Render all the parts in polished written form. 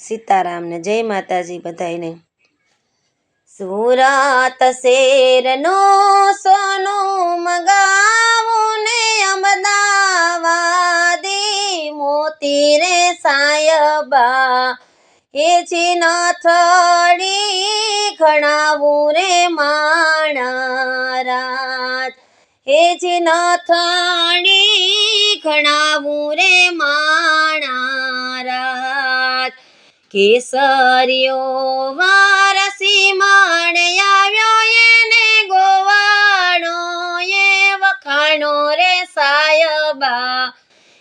સીતારામ ને જય માતાજી બધાયને। સુરત શેરનો સોનું મગાવું ને અમદાવાદી મોતી રે સાયબા એ નથડી ઘણાવું રે માણારાજ એ નથડી ઘણાવું રે માણારાજ કેસરીઓ વારસી માણે આવ્યો એને ગોવાળો એ વખાણો રે સાયબા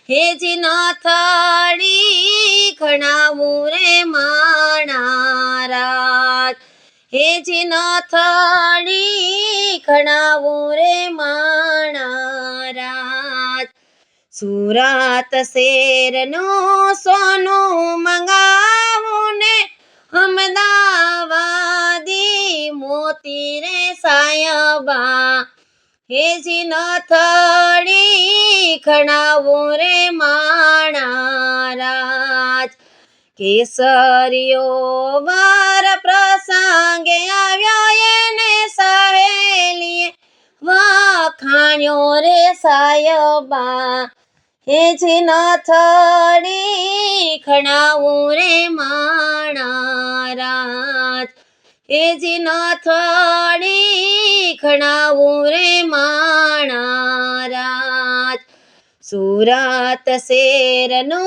હે નથડી ઘણાવું રે માણારાજ હે નથડી ઘણાવું રે માણારાજ સુરત શેરનો સોનું મંગાવું ને અમદાવાદી મોતી રે સાયબા હે નથડી ઘણાવું રે માણારાજ કેસરીઓ વાર પ્રસંગે આવ્યો એને સહેલીએ વખાણ્યો રે સાયબા હે નથડી ઘણાવું રે માણારાજ હે નથડી ઘણાવું રે માણારાજ સુરત શેરનો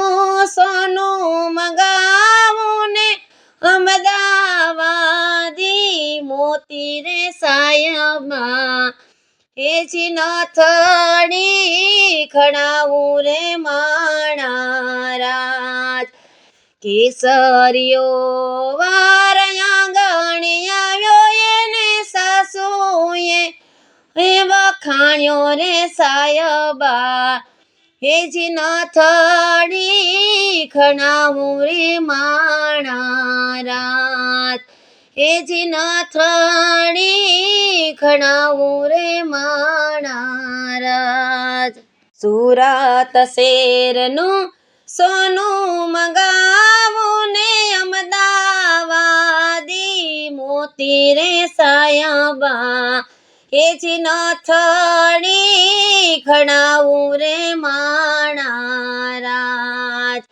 સોનું મંગાવું ને અમદાવાદી મોતી રે સાયબા હે નથડી ઘણાવું રે માણારાજ કેસરીઓ વાર આંગણે આવ્યો એને સાસુએ હે વખાણ્યો રે સાયબા હે નથડી ઘણાવું રે માણારાજ હે નથડી ઘણાવું રે માણારાજ સુરત શેરનું સોનું મંગાવું ને અમદાવાદી મોતી રે સાયબા હે નથડી ઘણાવું રે માણારાજ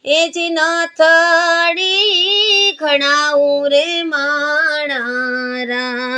હે નથડી ઘણાવું રે માણારાજ।